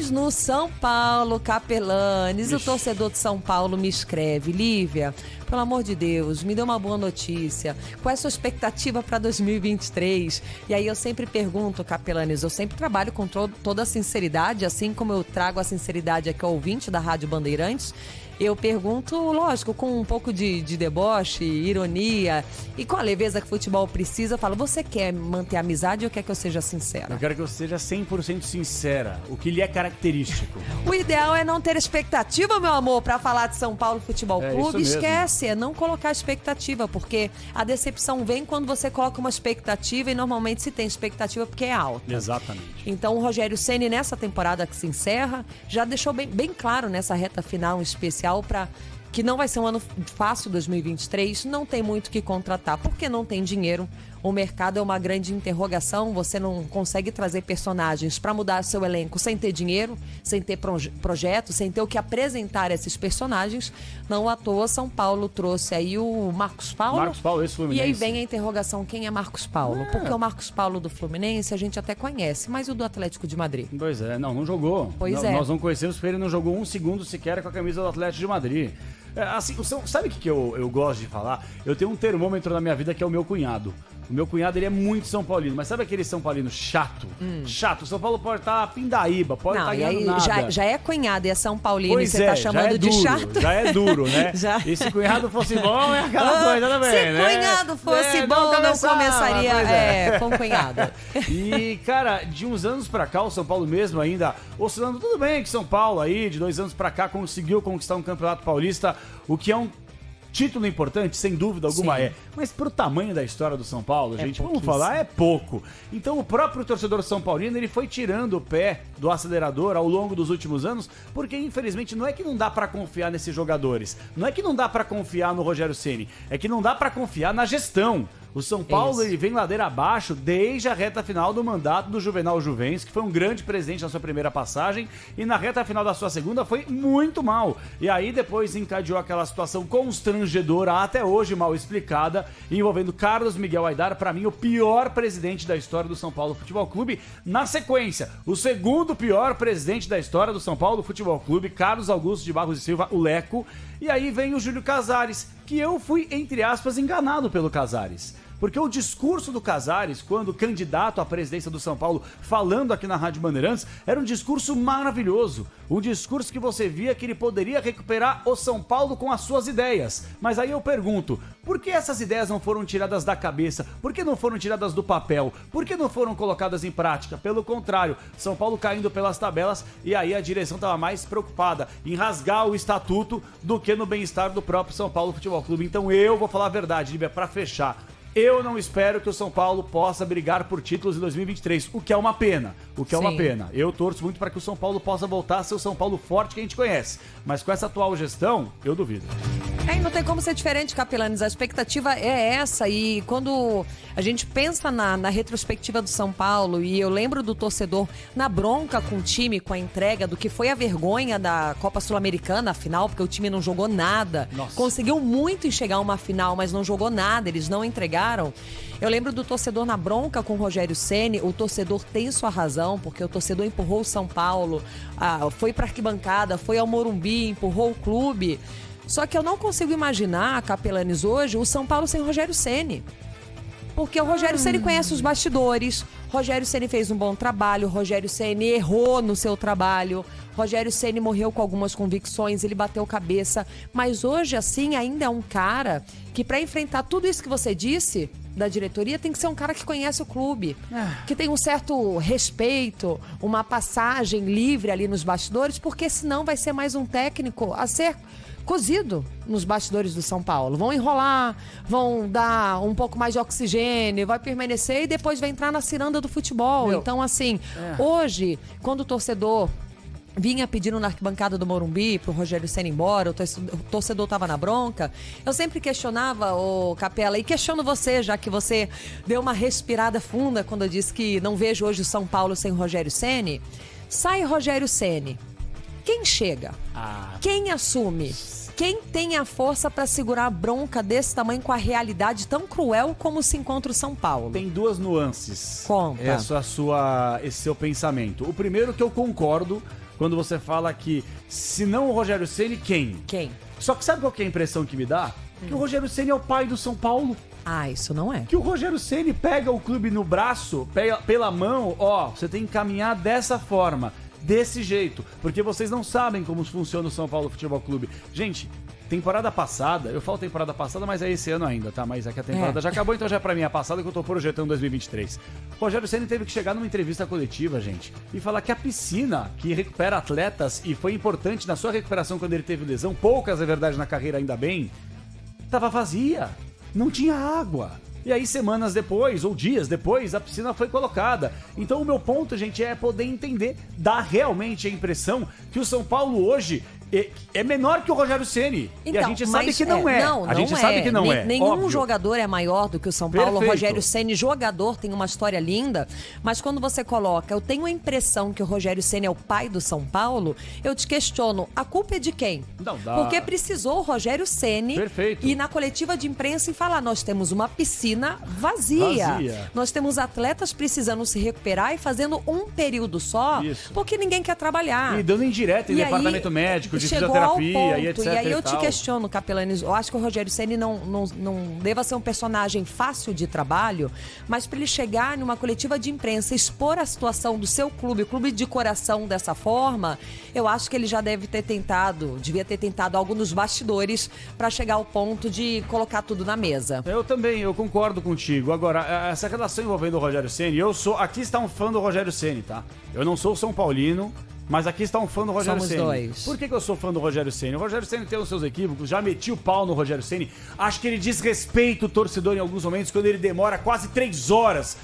Mas no São Paulo, Capelanes, o torcedor de São Paulo me escreve: Lívia, pelo amor de Deus, me dê uma boa notícia. Qual é a sua expectativa para 2023? E aí eu sempre pergunto, Capelanes, eu sempre trabalho com toda a sinceridade, assim como eu trago a sinceridade aqui ao ouvinte da Rádio Bandeirantes. Eu pergunto, lógico, com um pouco de deboche, ironia e com a leveza que o futebol precisa. Eu falo, você quer manter a amizade ou quer que eu seja sincera? Eu quero que eu seja 100% sincera, o que lhe é característico. O ideal é não ter expectativa, meu amor, para falar de São Paulo Futebol Clube. Esquece, é não colocar expectativa, porque a decepção vem quando você coloca uma expectativa e normalmente se tem expectativa porque é alta. Exatamente. Então o Rogério Ceni, nessa temporada que se encerra, já deixou bem claro nessa reta final especial para que não vai ser um ano fácil 2023, não tem muito o que contratar, porque não tem dinheiro. O mercado é uma grande interrogação, você não consegue trazer personagens para mudar seu elenco sem ter dinheiro, sem ter projeto, sem ter o que apresentar a esses personagens. Não à toa, São Paulo trouxe aí o Marcos Paulo. Marcos Paulo, esse Fluminense. E aí vem a interrogação, quem é Marcos Paulo? Porque o Marcos Paulo do Fluminense a gente até conhece, mas o do Atlético de Madrid? Pois é, não jogou. Pois é. Nós não conhecemos porque ele não jogou um segundo sequer com a camisa do Atlético de Madrid. Assim, sabe o que eu gosto de falar? Eu tenho um termômetro na minha vida que é o meu cunhado. O meu cunhado, ele é muito São Paulino, mas sabe aquele São Paulino chato? Chato. O São Paulo pode estar pindaíba, pode estar ganhando nada. Já é cunhado e é São Paulino pois e você tá chamando de chato? Já é duro, né? E se cunhado fosse bom, é aquela coisa também, se né? cunhado fosse bom, não começaria com cunhado. E, cara, de uns anos pra cá, o São Paulo mesmo ainda oscilando. Tudo bem que São Paulo aí, de 2 anos pra cá, conseguiu conquistar um campeonato paulista, o que é um título importante, sem dúvida alguma. Sim. Mas pro tamanho da história do São Paulo, gente, vamos falar, é pouco. Então o próprio torcedor São Paulino, ele foi tirando o pé do acelerador ao longo dos últimos anos, porque infelizmente não é que não dá pra confiar nesses jogadores, não é que não dá pra confiar no Rogério Ceni, é que não dá pra confiar na gestão. O São Paulo, ele vem ladeira abaixo desde a reta final do mandato do Juvenal Juvens, que foi um grande presidente na sua primeira passagem, e na reta final da sua segunda foi muito mal. E aí depois encadeou aquela situação constrangedora, até hoje mal explicada, envolvendo Carlos Miguel Aidar, pra mim o pior presidente da história do São Paulo Futebol Clube. Na sequência, o segundo pior presidente da história do São Paulo Futebol Clube, Carlos Augusto de Barros e Silva, o Leco. E aí vem o Júlio Casares, que eu fui, entre aspas, enganado pelo Casares. Porque o discurso do Casares, quando candidato à presidência do São Paulo, falando aqui na Rádio Bandeirantes, era um discurso maravilhoso. Um discurso que você via que ele poderia recuperar o São Paulo com as suas ideias. Mas aí eu pergunto, por que essas ideias não foram tiradas da cabeça? Por que não foram tiradas do papel? Por que não foram colocadas em prática? Pelo contrário, São Paulo caindo pelas tabelas, e aí a direção estava mais preocupada em rasgar o estatuto do que no bem-estar do próprio São Paulo Futebol Clube. Então eu vou falar a verdade, Lívia, para fechar. Eu não espero que o São Paulo possa brigar por títulos em 2023, o que é uma pena, uma pena. Eu torço muito para que o São Paulo possa voltar a ser o São Paulo forte que a gente conhece, mas com essa atual gestão, eu duvido. Não tem como ser diferente, Capelanes, a expectativa é essa, e quando a gente pensa na retrospectiva do São Paulo, e eu lembro do torcedor na bronca com o time, com a entrega do que foi a vergonha da Copa Sul-Americana, a final, porque o time não jogou nada. Nossa. Conseguiu muito enxergar uma final, mas não jogou nada, eles não entregaram. Eu lembro do torcedor na bronca com o Rogério Ceni. O torcedor tem sua razão, porque o torcedor empurrou o São Paulo, foi pra arquibancada, foi ao Morumbi, empurrou o clube. Só que eu não consigo imaginar, Capelanes, hoje, o São Paulo sem Rogério Ceni. Porque o Rogério Ceni conhece os bastidores, Rogério Ceni fez um bom trabalho, Rogério Ceni errou no seu trabalho, Rogério Ceni morreu com algumas convicções, ele bateu cabeça, mas hoje, assim, ainda é um cara que, para enfrentar tudo isso que você disse da diretoria, tem que ser um cara que conhece o clube, que tem um certo respeito, uma passagem livre ali nos bastidores, porque senão vai ser mais um técnico a ser cozido nos bastidores do São Paulo. Vão enrolar, vão dar um pouco mais de oxigênio, vai permanecer e depois vai entrar na ciranda do futebol. Então, assim, hoje, quando o torcedor vinha pedindo na arquibancada do Morumbi pro Rogério Ceni ir embora, o torcedor tava na bronca, eu sempre questionava, o Capela, e questiono você, já que você deu uma respirada funda quando eu disse que não vejo hoje o São Paulo sem Rogério Ceni. Sai Rogério Ceni, quem chega? Quem assume? Quem tem a força para segurar a bronca desse tamanho com a realidade tão cruel como se encontra o São Paulo? Tem duas nuances. Conta. Esse seu pensamento. O primeiro, que eu concordo quando você fala que, se não o Rogério Ceni, quem? Quem? Só que sabe qual que é a impressão que me dá? Que o Rogério Ceni é o pai do São Paulo. Ah, isso não é. Que o Rogério Ceni pega o clube no braço, pela mão, ó, você tem que caminhar dessa forma, desse jeito, porque vocês não sabem como funciona o São Paulo Futebol Clube. Gente, temporada passada, eu falo temporada passada, mas é esse ano ainda, tá? Mas é que a temporada já acabou, então já é pra mim a passada que eu tô projetando 2023. O Rogério Ceni teve que chegar numa entrevista coletiva, gente, e falar que a piscina, que recupera atletas e foi importante na sua recuperação quando ele teve lesão, poucas é verdade na carreira, ainda bem, tava vazia. Não tinha água. E aí, semanas depois, ou dias depois, a piscina foi colocada. Então, o meu ponto, gente, é poder entender, dar realmente a impressão que o São Paulo hoje é menor que o Rogério Ceni. Então, e a gente sabe que não é. A gente sabe que não é. Nenhum óbvio. jogador é maior do que o São Paulo. Perfeito. O Rogério Ceni, jogador, tem uma história linda, mas quando você coloca, eu tenho a impressão que o Rogério Ceni é o pai do São Paulo, eu te questiono, a culpa é de quem? Não dá. Porque precisou o Rogério Ceni ir na coletiva de imprensa e falar, nós temos uma piscina vazia. Nós temos atletas precisando se recuperar e fazendo um período só, porque ninguém quer trabalhar. E dando indireta em departamento médico, de fisioterapia e etc. E aí eu te questiono, Capelani, eu acho que o Rogério Ceni não deva ser um personagem fácil de trabalho, mas para ele chegar numa coletiva de imprensa, expor a situação do seu clube, o clube de coração dessa forma, eu acho que ele já devia ter tentado algo nos bastidores para chegar ao ponto de colocar tudo na mesa. Eu também, eu concordo contigo. Agora, essa relação envolvendo o Rogério Ceni, aqui está um fã do Rogério Ceni, tá? Eu não sou São Paulino, mas aqui está um fã do Rogério Ceni. Dois. Por que eu sou fã do Rogério Ceni? O Rogério Ceni tem os seus equívocos, já meti o pau no Rogério Ceni. Acho que ele desrespeita o torcedor em alguns momentos, quando ele demora quase 3 horas,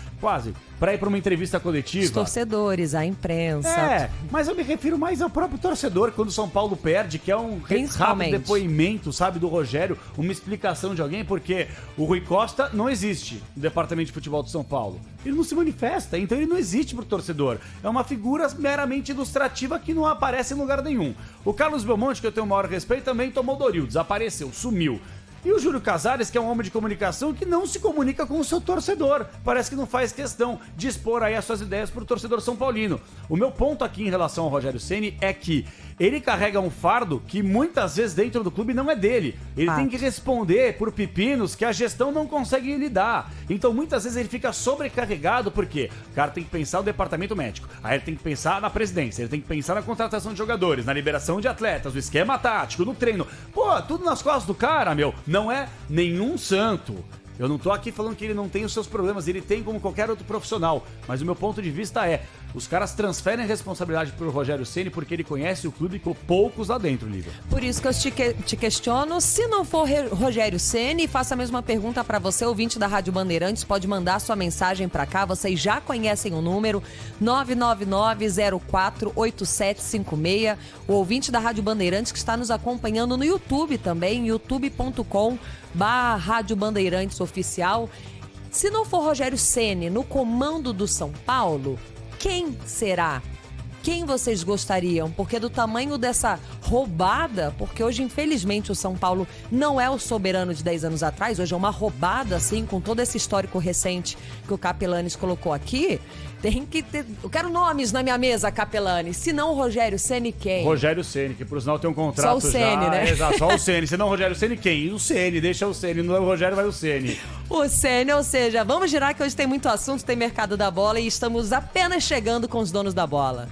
pra ir pra uma entrevista coletiva. Os torcedores, a imprensa. Mas eu me refiro mais ao próprio torcedor, quando o São Paulo perde, que é um rápido depoimento, sabe, do Rogério, uma explicação de alguém, porque o Rui Costa não existe no departamento de futebol do São Paulo. Ele não se manifesta, então ele não existe pro torcedor. É uma figura meramente ilustrativa que não aparece em lugar nenhum. O Carlos Belmonte, que eu tenho o maior respeito, também tomou Doril, desapareceu, sumiu. E o Júlio Casares, que é um homem de comunicação que não se comunica com o seu torcedor. Parece que não faz questão de expor aí as suas ideias pro torcedor são paulino. O meu ponto aqui em relação ao Rogério Ceni é que ele carrega um fardo que muitas vezes dentro do clube não é dele. Ele tem que responder por pepinos que a gestão não consegue lidar. Então muitas vezes ele fica sobrecarregado porque o cara tem que pensar no departamento médico, aí ele tem que pensar na presidência, ele tem que pensar na contratação de jogadores, na liberação de atletas, no esquema tático, no treino. Pô, tudo nas costas do cara, meu. Não é nenhum santo. Eu não tô aqui falando que ele não tem os seus problemas, ele tem como qualquer outro profissional. Mas o meu ponto de vista é, os caras transferem a responsabilidade pro Rogério Ceni porque ele conhece o clube com poucos lá dentro, Lívia. Por isso que eu te questiono, se não for Rogério Ceni, faço a mesma pergunta para você, ouvinte da Rádio Bandeirantes, pode mandar sua mensagem para cá, vocês já conhecem o número 999-048756, o ouvinte da Rádio Bandeirantes que está nos acompanhando no YouTube também, youtube.com/Rádio Bandeirantes Oficial. Se não for Rogério Ceni no comando do São Paulo, quem será? Quem vocês gostariam? Porque do tamanho dessa roubada, porque hoje, infelizmente, o São Paulo não é o soberano de 10 anos atrás, hoje é uma roubada, assim, com todo esse histórico recente que o Capelanes colocou aqui, tem que ter... Eu quero nomes na minha mesa, Capelanes. Se não o Rogério Ceni, quem? Rogério Ceni, que por sinal tem um contrato só o Ceni, já... né? Exato, só o Ceni. Se não o Rogério Ceni, quem? O Ceni, deixa o Ceni. Não é o Rogério, vai o Ceni. O Ceni, ou seja, vamos girar que hoje tem muito assunto, tem mercado da bola e estamos apenas chegando com os donos da bola.